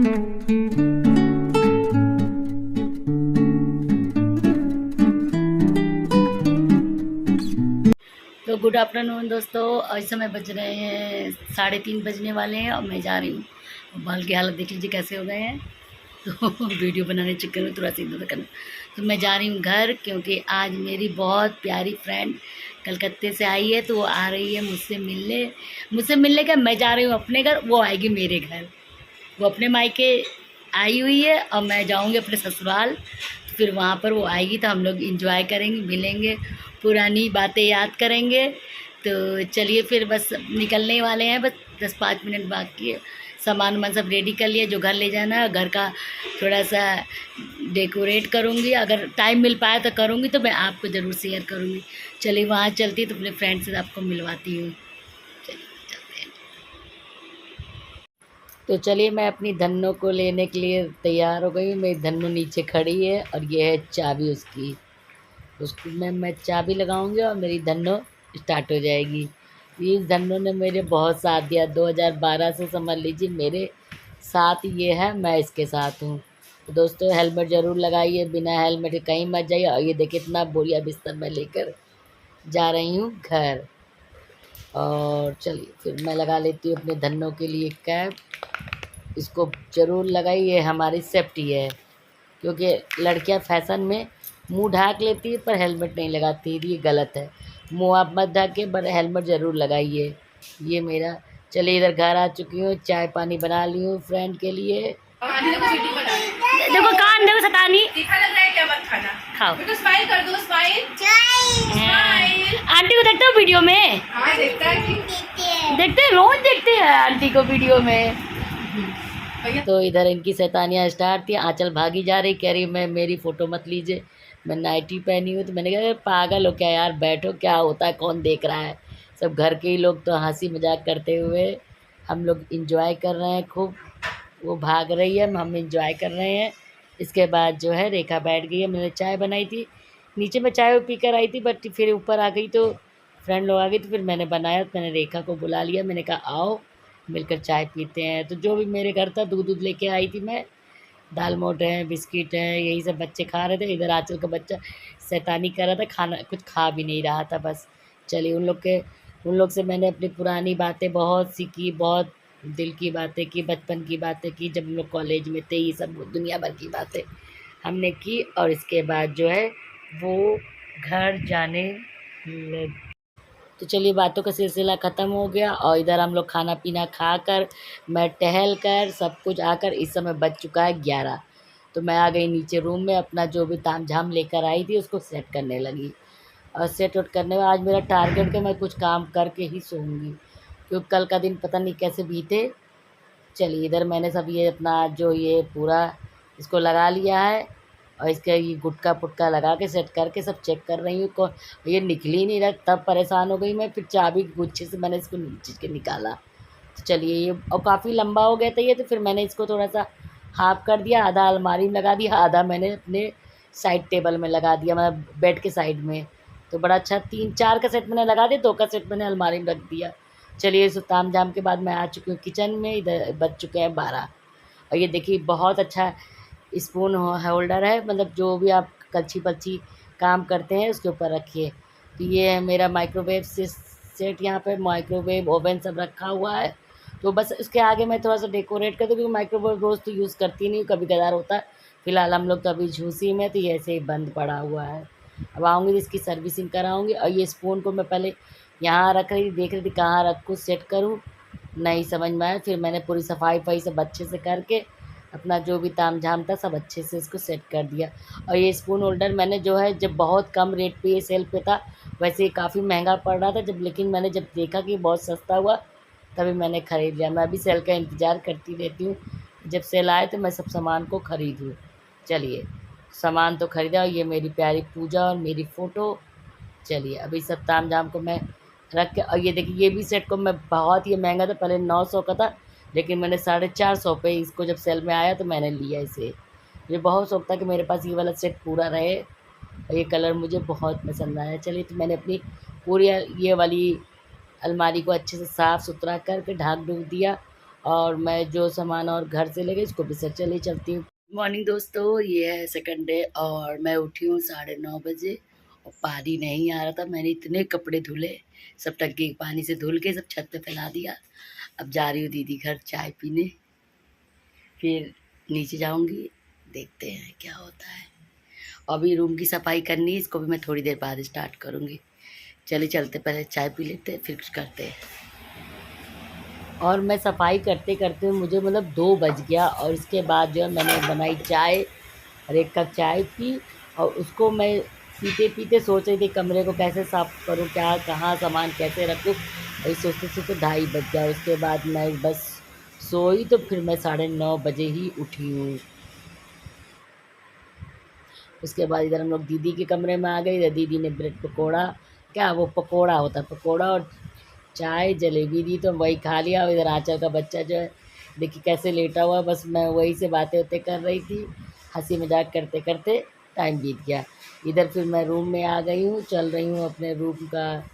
तो good afternoon दोस्तों, इस समय बज रहे हैं 3:30 बजने वाले हैं और मैं जा रही हूँ। बाल की हालत देख लीजिए कैसे हो गए हैं। तो वीडियो बनाने के चक्कर में थोड़ा सा इधर करना। तो मैं जा रही हूँ घर, क्योंकि आज मेरी बहुत प्यारी फ्रेंड कलकत्ते से आई है। तो वो आ रही है मुझसे मिलने का। मैं जा रही हूँ अपने घर, वो आएगी मेरे घर। वो अपने मायके आई हुई है और मैं जाऊँगी अपने ससुराल। फिर वहाँ पर वो आएगी तो हम लोग इंजॉय करेंगे, मिलेंगे, पुरानी बातें याद करेंगे। तो चलिए फिर बस निकलने वाले हैं, बस 10-5 मिनट बाकी है। सामान वामान सब रेडी कर लिया, जो घर ले जाना है। घर का थोड़ा सा डेकोरेट करूँगी, अगर टाइम मिल पाया तो करूँगी, तो मैं आपको ज़रूर शेयर करूँगी। चलिए वहाँ चलती तो अपने फ्रेंड से आपको मिलवाती हूँ। तो चलिए मैं अपनी धन्नो को लेने के लिए तैयार हो गई। मेरी धन्नो नीचे खड़ी है और ये है चाबी उसकी। उसको मैं चाबी लगाऊंगी और मेरी धन्नो स्टार्ट हो जाएगी। इस धन्नो ने मेरे बहुत साथ दिया 2012 से, समझ लीजिए मेरे साथ ये है, मैं इसके साथ हूँ। तो दोस्तों हेलमेट ज़रूर लगाइए, बिना हेलमेट के कहीं मत जाइए। और ये देखिए इतना बोरिया बिस्तर मैं लेकर जा रही हूँ घर। और चलिए फिर मैं लगा लेती हूँ अपने धन्नो के लिए कैप। इसको ज़रूर लगाइए, हमारी सेफ्टी है। क्योंकि लड़कियां फैशन में मुंह ढाक लेती है पर हेलमेट नहीं लगाती, ये गलत है। मुंह आप मत ढाके पर हेलमेट ज़रूर लगाइए। ये मेरा, चलिए इधर घर आ चुकी हूँ, चाय पानी बना ली हूँ फ्रेंड के लिए। देखो कान देखो सतानी, तीखा लग रहा है क्या? मत खाना, खाओ। तो स्माइल कर दो, स्माइल। आंटी को देखते हो वीडियो में? हाँ देखते हैं, रोज देखते हैं आंटी को वीडियो में। तो इधर इनकी शैतानियाँ स्टार्ट थी। आंचल भागी जा रही, कह रही मैं मेरी फ़ोटो मत लीजिए, मैं नाइटी पहनी हूँ। तो मैंने कहा पागल हो क्या यार, बैठो, क्या होता है, कौन देख रहा है। सब घर के ही लोग तो हंसी मजाक करते हुए हम लोग इंजॉय कर रहे हैं खूब। वो भाग रही है, हम इंजॉय कर रहे हैं। इसके बाद जो है रेखा बैठ गई है। मैंने चाय बनाई थी, नीचे मैं चाय पी कर आई थी, बट फिर ऊपर आ गई तो फ्रेंड लोग आ गई, तो फिर मैंने बनाया। तो मैंने रेखा को बुला लिया, मैंने कहा आओ मिलकर चाय पीते हैं। तो जो भी मेरे घर था दूध लेके आई थी मैं, दाल मोठ है, बिस्किट है, यही सब बच्चे खा रहे थे। इधर आंचल का बच्चा शैतानी कर रहा था, खाना कुछ खा भी नहीं रहा था बस। चलिए उन लोग से मैंने अपनी पुरानी बातें बहुत सीखी, बहुत दिल की बातें की, बचपन की बातें की, जब हम लोग कॉलेज में थे। ये सब दुनिया भर की बातें हमने की। और इसके बाद जो है वो घर जाने लग। तो चलिए बातों का सिलसिला ख़त्म हो गया और इधर हम लोग खाना पीना खाकर, मैं टहल कर, सब कुछ आकर इस समय बज चुका है 11। तो मैं आ गई नीचे रूम में, अपना जो भी ताम झाम लेकर आई थी उसको सेट करने लगी। और सेट वेट करने में आज मेरा टारगेट कि मैं कुछ काम करके ही सोऊंगी, क्योंकि कल का दिन पता नहीं कैसे बीते। चलिए इधर मैंने सब ये अपना जो ये पूरा इसको लगा लिया है और इसका ये गुटका पुटका लगा के सेट करके सब चेक कर रही हूँ को ये निकल ही नहीं रहा। तब परेशान हो गई मैं, फिर चाबी गुच्छे से मैंने इसको नीचे के निकाला। तो चलिए ये, और काफ़ी लंबा हो गया था ये, तो फिर मैंने इसको थोड़ा सा हाफ कर दिया, आधा अलमारी में लगा दिया, आधा मैंने अपने साइड टेबल में लगा दिया, मतलब बेड के साइड में। तो बड़ा अच्छा 3-4 का सेट मैंने लगा दिया, 2 का सेट मैंने अलमारी में रख दिया। चलिए इस ताम झाम के बाद मैं आ चुकी हूँ किचन में। इधर बज चुके हैं 12। और ये देखिए बहुत अच्छा स्पून होल्डर है, मतलब जो भी आप कलछी पलछी काम करते हैं उसके ऊपर रखिए। तो ये है मेरा माइक्रोवेव सेट, यहाँ पे माइक्रोवेव ओवन सब रखा हुआ है। तो बस इसके आगे मैं थोड़ा सा डेकोरेट कर दूँ, क्योंकि माइक्रोवेव रोज़ तो यूज़ करती नहीं हूँ, कभी कदार होता है। फ़िलहाल हम लोग तो अभी झूसी में, तो ये ऐसे ही बंद पड़ा हुआ है। अब आऊँगी तो इसकी सर्विसिंग कराऊँगी। और ये स्पून को मैं पहले यहाँ रख रही थी, देख रही थी कहाँ रखूँ, सेट करूँ, नहीं समझ में आया। फिर मैंने पूरी सफाई वफाई सब अच्छे से करके अपना जो भी ताम झाम था सब अच्छे से इसको सेट कर दिया। और ये स्पून होल्डर मैंने जो है, जब बहुत कम रेट पे ये सेल पे था, वैसे ये काफ़ी महंगा पड़ रहा था जब, लेकिन मैंने जब देखा कि बहुत सस्ता हुआ तभी मैंने ख़रीद लिया। मैं अभी सेल का इंतज़ार करती रहती हूँ, जब सेल आए तो मैं सब सामान को ख़रीदूँ। चलिए सामान तो ख़रीदा। और ये मेरी प्यारी पूजा और मेरी फ़ोटो। चलिए अभी सब ताम झाम को मैं रख के, और ये देखिए ये भी सेट को मैं, बहुत ही महंगा था, पहले 900 का था, लेकिन मैंने 450 पे इसको जब सेल में आया तो मैंने लिया इसे। मुझे बहुत शौक था कि मेरे पास ये वाला सेट पूरा रहे, और ये कलर मुझे बहुत पसंद आया। चलिए तो मैंने अपनी पूरी ये वाली अलमारी को अच्छे से साफ़ सुथरा करके ढाक ढूक दिया। और मैं जो सामान और घर से ले गई इसको भी से चली चलती हूँ। मॉर्निंग दोस्तों, ये है सेकंड डे और मैं उठी हूँ 9:30 बजे और पानी नहीं आ रहा था। मैंने इतने कपड़े धुले, सब टंकी के पानी से धुल के सब छत पे फैला दिया। अब जा रही हूँ दीदी घर चाय पीने, फिर नीचे जाऊँगी, देखते हैं क्या होता है। अभी रूम की सफाई करनी है, इसको भी मैं थोड़ी देर बाद स्टार्ट करूँगी। चलिए चलते, पहले चाय पी लेते हैं फिर कुछ करते हैं। और मैं सफाई करते करते मुझे मतलब 2 बज गया और इसके बाद जो है मैंने बनाई चाय और 1 कप चाय पी और उसको मैं पीते पीते सोच रही थी कमरे को कैसे साफ़ करूँ, क्या कहाँ सामान कैसे रखूँ। वही सोचते सोचते 2:30 बज गया। उसके बाद मैं बस सोई, तो फिर मैं 9:30 बजे ही उठी हूँ। उसके बाद इधर हम लोग दीदी के कमरे में आ गए। इधर दीदी ने ब्रेड पकौड़ा, क्या वो पकौड़ा होता है, पकौड़ा और चाय जलेबी दी तो वही खा लिया। और इधर आंचल का बच्चा जो है देखिए कैसे लेटा हुआ, बस मैं वही से बातें होते कर रही थी, हंसी मजाक करते करते टाइम बीत गया। इधर फिर मैं रूम में आ गई हूँ, चल रही हूँ अपने रूम का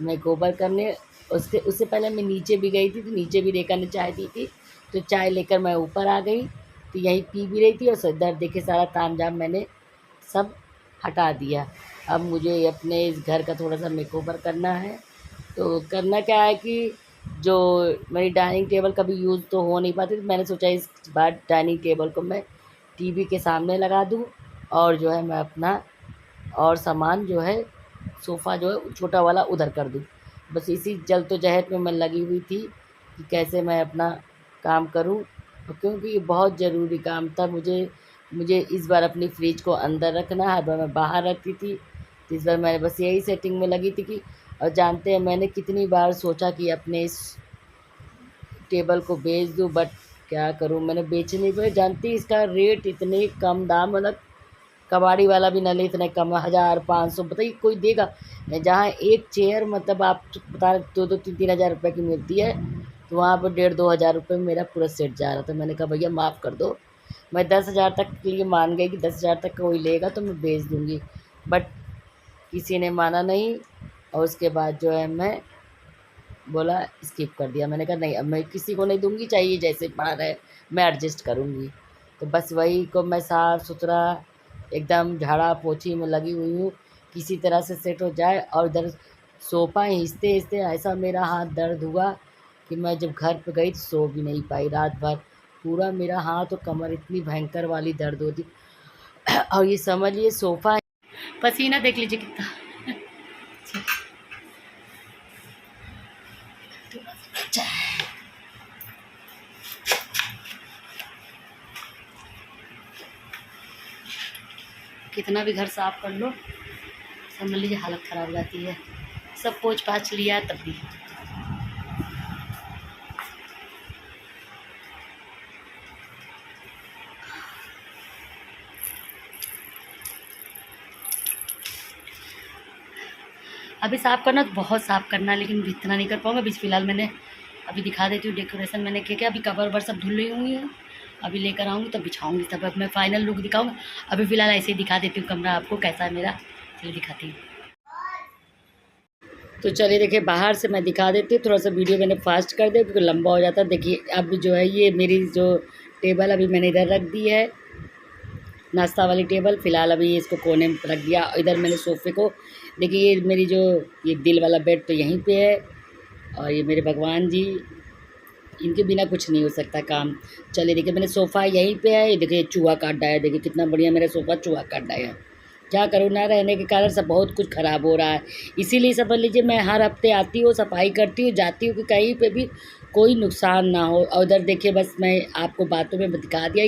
मेकओवर करने। उससे पहले मैं नीचे भी गई थी, तो नीचे भी रेखा ने चाय दी थी, तो चाय लेकर मैं ऊपर आ गई, तो यहीं पी भी रही थी। और इधर देखे सारा तामझाम मैंने सब हटा दिया। अब मुझे अपने इस घर का थोड़ा सा मेकओवर करना है। तो करना क्या है कि जो मेरी डाइनिंग टेबल कभी यूज़ तो हो नहीं पाती, तो मैंने सोचा इस बार डाइनिंग टेबल को मैं टीवी के सामने लगा दूँ और जो है मैं अपना और सामान जो है सोफ़ा जो है छोटा वाला उधर कर दूँ। बस इसी जल्दोजहद में मैं लगी हुई थी कि कैसे मैं अपना काम करूँ, क्योंकि ये बहुत ज़रूरी काम था। मुझे इस बार अपनी फ्रिज को अंदर रखना है, हर बार मैं बाहर रखती थी, तो इस बार मैंने बस यही सेटिंग में लगी थी कि। और जानते हैं मैंने कितनी बार सोचा कि अपने इस टेबल को बेच दूँ, बट क्या करूँ, मैंने बेच नहीं पाई। जानती इसका रेट इतने कम दाम, मतलब कबाड़ी वाला भी ना ले इतने कम, 1500 बताइए कोई देगा। जहाँ एक चेयर मतलब आप बता रहे 2-3 हज़ार रुपये की मिलती है, तो वहाँ पर 1,500-2 हज़ार रुपये में मेरा पूरा सेट जा रहा था। मैंने कहा भैया माफ़ कर दो, मैं 10,000 तक के लिए मान गई कि 10,000 तक कोई लेगा तो मैं बेच दूँगी, बट किसी ने माना नहीं। और उसके बाद जो है मैं बोला स्किप कर दिया। मैंने कहा नहीं, अब मैं किसी को नहीं दूँगी, चाहिए जैसे पड़ा रहे, मैं एडजस्ट करूँगी। तो बस वही को मैं साफ़ सुथरा एकदम झाड़ा पोछी में लगी हुई हूँ, किसी तरह से सेट हो जाए। और इधर सोफ़ा हिंचते हिंचते ऐसा मेरा हाथ दर्द हुआ कि मैं जब घर पे गई तो सो भी नहीं पाई रात भर। पूरा मेरा हाथ और कमर इतनी भयंकर वाली दर्द होती। और ये समझिए सोफ़ा, पसीना देख लीजिए कितना। कितना भी घर साफ़ कर लो, समझ लीजिए हालत ख़राब हो जाती है। सब पोंछ पाछ लिया तब भी। अभी साफ़ करना तो बहुत साफ़ करना है, लेकिन इतना नहीं कर पाऊँगा। अभी फ़िलहाल मैंने अभी दिखा देती हूँ डेकोरेशन मैंने क्या अभी कवर ववर सब धुल रही हुई है, अभी लेकर आऊँगी तब बिछाऊँगी, तब अब मैं फ़ाइनल लुक दिखाऊँगी। अभी फ़िलहाल ऐसे ही दिखा देती हूँ कमरा आपको कैसा है मेरा, चलिए दिखाती हूँ। तो चलिए देखिए बाहर से मैं दिखा देती हूँ, थोड़ा सा वीडियो मैंने फास्ट कर दिया क्योंकि लंबा हो जाता है। देखिए अब जो है ये मेरी जो टेबल अभी मैंने इधर रख दी है, नाश्ता वाली टेबल। फ़िलहाल अभी इसको कोने में रख दिया। इधर मैंने सोफ़े को देखिए, ये मेरी जो ये दिल वाला बेड तो यहीं पे है, और ये मेरे भगवान जी, इनके बिना कुछ नहीं हो सकता काम। चलिए देखिए मैंने सोफ़ा यहीं पे है, ये देखिए चूहा काट डाया, देखिए कितना बढ़िया मेरा सोफ़ा चूहा काट डाया। क्या करूँ, ना रहने के कारण सब बहुत कुछ ख़राब हो रहा है। इसीलिए समझ लीजिए मैं हर हफ्ते आती हूँ, सफाई करती हूँ, जाती हूँ कि कहीं पे भी कोई नुकसान ना हो। और उधर देखिए बस मैं आपको बातों में दिखा दिया,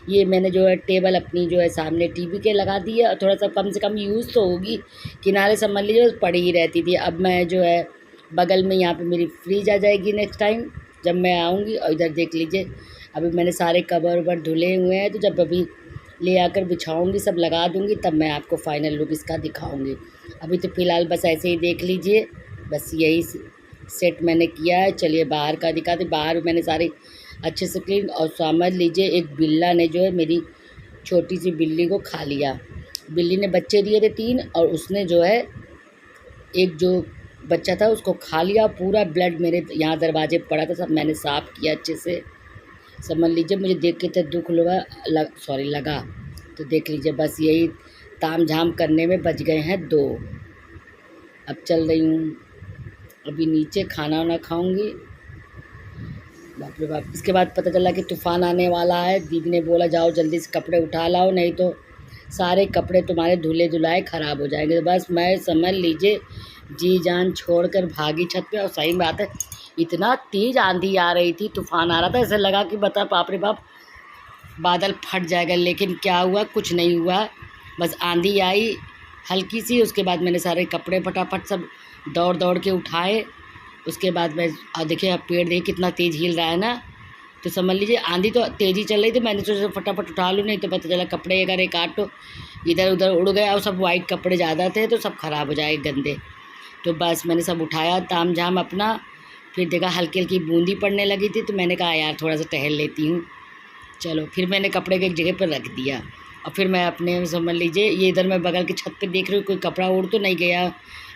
ये मैंने जो है टेबल अपनी जो है सामने टीवी के लगा दी है, और थोड़ा सा कम से कम यूज़ तो होगी, किनारे समझ लीजिए पड़ी ही रहती थी। अब मैं जो है बगल में यहाँ पे मेरी फ्रिज आ जाएगी नेक्स्ट टाइम जब मैं आऊँगी। और इधर देख लीजिए अभी मैंने सारे कवर ववर धुले हुए हैं, तो जब अभी ले आकर बिछाऊँगी सब लगा दूँगी तब मैं आपको फ़ाइनल लुक इसका दिखाऊँगी। अभी तो फ़िलहाल बस ऐसे ही देख लीजिए, बस यही सेट मैंने किया है। चलिए बाहर का दिखाते। बाहर मैंने सारी अच्छे से क्लीन, और समझ लीजिए एक बिल्ला ने जो है मेरी छोटी सी बिल्ली को खा लिया। बिल्ली ने बच्चे दिए थे 3, और उसने जो है एक जो बच्चा था उसको खा लिया, पूरा ब्लड मेरे यहाँ दरवाजे पे पड़ा था, सब मैंने साफ़ किया अच्छे से। समझ लीजिए मुझे देख के तो दुख लगा। तो देख लीजिए बस यही ताम झाम करने में बज गए हैं 2। अब चल रही हूँ अभी नीचे, खाना वाना खाऊंगी। बाप रे बाप। इसके बाद पता चला कि तूफ़ान आने वाला है। दीदी ने बोला जाओ जल्दी से कपड़े उठा लाओ, नहीं तो सारे कपड़े तुम्हारे धुले धुलाए ख़राब हो जाएंगे। तो बस मैं समझ लीजिए जी जान छोड़कर भागी छत पे। और सही बात है, इतना तेज़ आंधी आ रही थी, तूफ़ान आ रहा था, ऐसा लगा कि बता बाप रे बाप बादल फट जाएगा। लेकिन क्या हुआ, कुछ नहीं हुआ। बस आंधी आई हल्की सी, उसके बाद मैंने सारे कपड़े फटाफट सब दौड़ दौड़ के उठाए। उसके बाद मैं देखिए अब पेड़ देखिए कितना तेज़ हिल रहा है ना। तो समझ लीजिए आंधी तो तेज़ी चल रही थी, मैंने सोचा फटाफट उठा लूँ, नहीं तो पता चला कपड़े अगर एक आध तो इधर उधर उड़ गया, और सब वाइट कपड़े ज़्यादा थे तो सब ख़राब हो जाए गंदे। तो बस मैंने सब उठाया ताम झाम अपना। फिर देखा हल्की हल्की बूंदी पड़ने लगी थी, तो मैंने कहा यार थोड़ा सा टहल लेती हूँ। चलो फिर मैंने कपड़े को एक जगह पर रख दिया, और फिर मैं अपने समझ लीजिए ये इधर मैं बगल की छत पे देख रही हूँ कोई कपड़ा उड़ तो नहीं गया।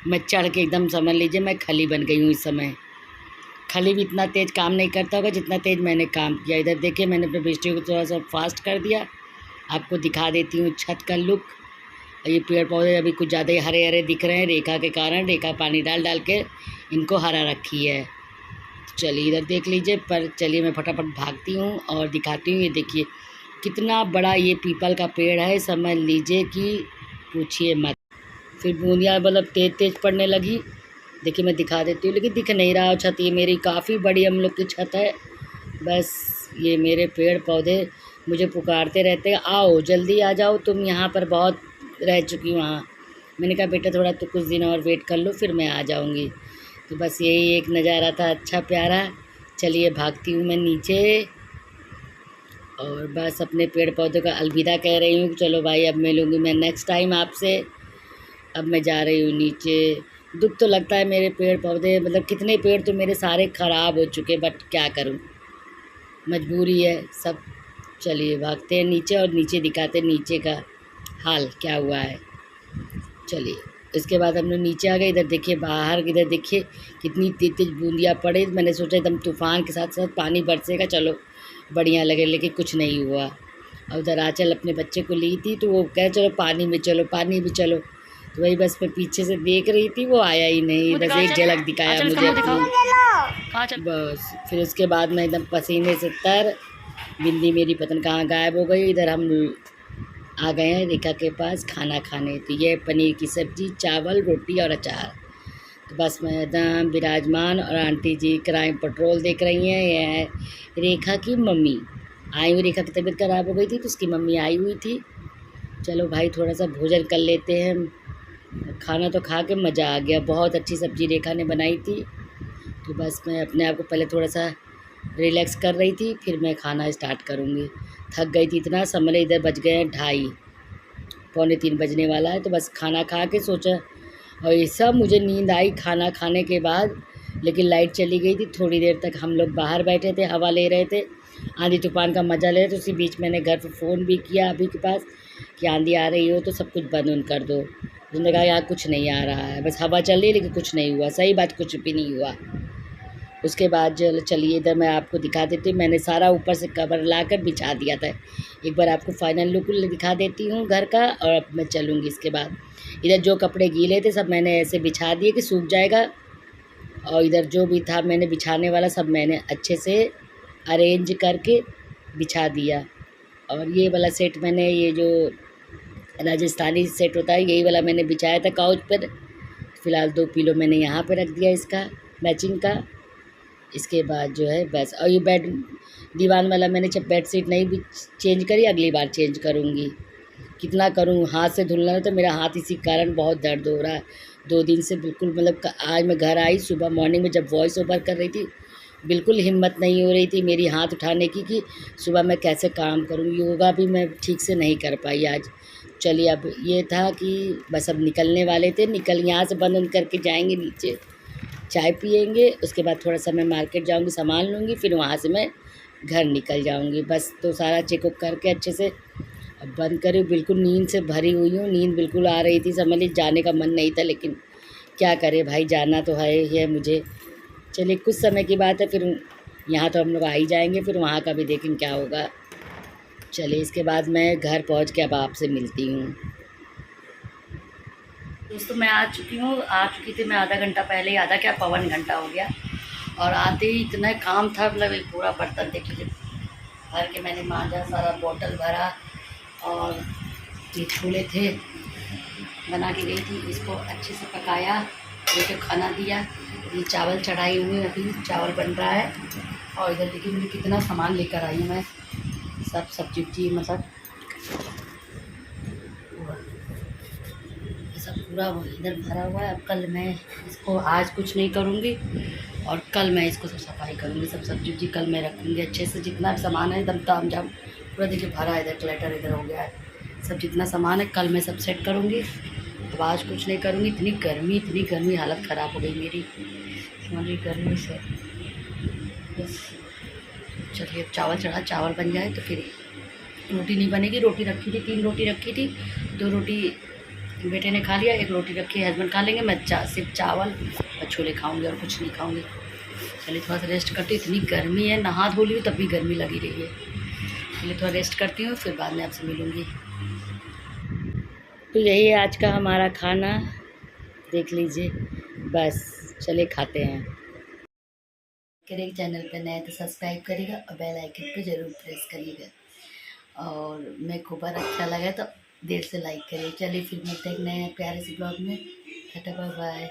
मैं चढ़ के एकदम समझ लीजिए मैं खली बन गई हूँ इस समय। खली भी इतना तेज़ काम नहीं करता होगा जितना तेज़ मैंने काम किया। इधर देखिए मैंने अपने बिजली को थोड़ा सा फास्ट कर दिया। आपको दिखा देती हूँ छत का लुक। ये पेड़ पौधे अभी कुछ ज़्यादा ही हरे हरे दिख रहे हैं रेखा के कारण। रेखा पानी डाल डाल के इनको हरा रखी है। चलिए इधर देख लीजिए। पर चलिए मैं फटाफट भागती हूँ और दिखाती हूँ। ये देखिए कितना बड़ा ये पीपल का पेड़ है, समझ लीजिए कि पूछिए मत। फिर बूंदियाँ मतलब तेज़ तेज़ पड़ने लगी। देखिए मैं दिखा देती हूँ, लेकिन दिख नहीं रहा छत। ये मेरी काफ़ी बड़ी हम लोग की छत है। बस ये मेरे पेड़ पौधे मुझे पुकारते रहते हैं, आओ जल्दी आ जाओ, तुम यहाँ पर बहुत रह चुकी हो वहाँ। मैंने कहा बेटा थोड़ा तो कुछ दिन और वेट कर लो, फिर मैं आ जाऊँगी। तो बस यही एक नज़ारा था अच्छा प्यारा। चलिए भागती हूँ मैं नीचे, और बस अपने पेड़ पौधों का अलविदा कह रही हूँ। चलो भाई अब मिलूँगी मैं नेक्स्ट टाइम आपसे। अब मैं जा रही हूँ नीचे। दुख तो लगता है, मेरे पेड़ पौधे मतलब कितने पेड़ तो मेरे सारे ख़राब हो चुके, बट क्या करूँ, मजबूरी है सब। चलिए भागते हैं नीचे, और नीचे दिखाते हैं नीचे का हाल क्या हुआ है। चलिए इसके बाद हम लोग नीचे आ गए। इधर देखिए बाहर, इधर देखिए कितनी तेज तेज बूंदियाँ पड़े। मैंने सोचा एकदम तूफ़ान के साथ साथ पानी बरसेगा, चलो बढ़िया लगे, लेकिन कुछ नहीं हुआ। और उधर आंचल अपने बच्चे को ली थी, तो वो कह चलो पानी में चलो, पानी में चलो। तो वही बस मैं पीछे से देख रही थी, वो आया ही नहीं। बस एक झलक दिखाया मुझे अपनी। बस फिर उसके बाद मैं एकदम पसीने से तर, बिंदी मेरी पतन कहाँ गायब हो गई। इधर हम आ गए हैं रेखा के पास खाना खाने। तो ये पनीर की सब्ज़ी, चावल, रोटी और अचार। तो बस मैं एकदम विराजमान, और आंटी जी क्राइम पेट्रोल देख रही हैं। यह है रेखा की मम्मी आई हुई। रेखा की तबीयत ख़राब हो गई थी तो उसकी मम्मी आई हुई थी। चलो भाई थोड़ा सा भोजन कर लेते हैं। खाना तो खा के मज़ा आ गया, बहुत अच्छी सब्ज़ी रेखा ने बनाई थी। तो बस मैं अपने आप को पहले थोड़ा सा रिलैक्स कर रही थी, फिर मैं खाना स्टार्ट करूँगी। थक गई थी इतना। समझ इधर बज गए हैं 2:30, पौने 3 बजने वाला है। तो बस खाना खा के सोचा, और ये सब मुझे नींद आई खाना खाने के बाद। लेकिन लाइट चली गई थी। थोड़ी देर तक हम लोग बाहर बैठे थे, हवा ले रहे थे, आंधी तूफ़ान का मज़ा ले रहे थे। उसी बीच मैंने घर पर फ़ोन भी किया अभी के पास कि आंधी आ रही हो तो सब कुछ बंद उन कर दो। उसने कहा यहाँ कुछ नहीं आ रहा है, बस हवा चल रही है, लेकिन कुछ नहीं हुआ। सही बात, कुछ भी नहीं हुआ। उसके बाद चलिए इधर मैं आपको दिखा देती हूँ। मैंने सारा ऊपर से कवर लाकर बिछा दिया था। एक बार आपको फाइनल लुक दिखा देती हूँ घर का, और अब मैं चलूँगी। इसके बाद इधर जो कपड़े गीले थे सब मैंने ऐसे बिछा दिए कि सूख जाएगा, और इधर जो भी था मैंने बिछाने वाला सब मैंने अच्छे से अरेंज करके बिछा दिया। और ये वाला सेट मैंने, ये जो राजस्थानी सेट होता है, यही वाला मैंने बिछाया था काउच पर। फ़िलहाल 2 पिलो मैंने यहाँ पे रख दिया इसका मैचिंग का। इसके बाद जो है बस, और ये बेड दीवान वाला मैंने जब बेडशीट नहीं भी चेंज करी, अगली बार चेंज करूँगी। कितना करूँ, हाथ से धुलना है तो मेरा हाथ इसी कारण बहुत दर्द हो रहा है 2 दिन से। बिल्कुल मतलब आज मैं घर आई सुबह मॉर्निंग में जब वॉइस ओवर कर रही थी, बिल्कुल हिम्मत नहीं हो रही थी मेरी हाथ उठाने की कि सुबह मैं कैसे काम करूँ। योगा भी मैं ठीक से नहीं कर पाई आज। चलिए अब ये था कि बस अब निकलने वाले थे, यहाँ से बंद करके जाएंगे नीचे, चाय पियेंगे। उसके बाद थोड़ा सा मैं मार्केट जाऊंगी, सामान लूँगी, फिर वहाँ से मैं घर निकल जाऊंगी। बस तो सारा चेकअप करके अच्छे से अब बंद करी। बिल्कुल नींद से भरी हुई हूँ, नींद बिल्कुल आ रही थी, समझ लीजिए जाने का मन नहीं था, लेकिन क्या करे भाई, जाना तो है ही है मुझे। चलिए कुछ समय की बात है, फिर यहाँ तो हम लोग आ ही जाएंगे, फिर वहाँ का भी देखेंगे क्या होगा। चलिए इसके बाद मैं घर पहुँच के अब आपसे मिलती हूँ। दोस्तों मैं आ चुकी थी मैं आधा घंटा पहले ही, आधा क्या पौन घंटा हो गया। और आते ही इतना काम था, मतलब एक पूरा बर्तन देख लीजिए भर के मैंने मांजा, सारा बोतल भरा। और ये छोले थे बना के गई थी, इसको अच्छे से पकाया, लेके खाना दिया। ये चावल चढ़ाई हुई, अभी चावल बन रहा है। और इधर देखिए मैंने कितना सामान लेकर आई हूँ मैं, सब सब्जी उब्जी मतलब सब पूरा इधर भरा हुआ है। अब कल मैं इसको, आज कुछ नहीं करूँगी और कल मैं इसको सब सफाई करूँगी, सब सब्जी उब्जी कल मैं रखूँगी अच्छे से। जितना भी सामान है एकदम ताम झाम पूरा देखिए भरा है, इधर क्लटर इधर हो गया है, सब जितना सामान है कल मैं सब सेट करूँगी। अब आज कुछ नहीं करूँगी। इतनी गर्मी, हालत ख़राब हो गई मेरी समझिए गर्मी से। बस चलिए अब चावल चढ़ा, चावल बन जाए तो फिर रोटी नहीं बनेगी। रोटी रखी थी, 3 रोटी रखी थी, 2 रोटी बेटे ने खा लिया, 1 रोटी रखी है हस्बैंड खा लेंगे। मैं सिर्फ चावल और छोले खाऊंगी और कुछ नहीं खाऊंगी। चलिए थोड़ा सा रेस्ट करती हूँ, इतनी गर्मी है, नहा धो ली हूँ तब भी गर्मी लगी रही है। चलिए थोड़ा रेस्ट करती हूँ, फिर बाद में आपसे मिलूँगी। तो यही है आज का हमारा खाना, देख लीजिए। बस चलिए खाते हैं। करेंगे चैनल पर नए तो सब्सक्राइब करिएगा और बेल आइकन पे ज़रूर प्रेस करिएगा। और मेरे को पर अच्छा लगा तो देर से लाइक करिए। चलिए फिर मिलते हैं नए प्यारे से ब्लॉग में। Tata bye bye.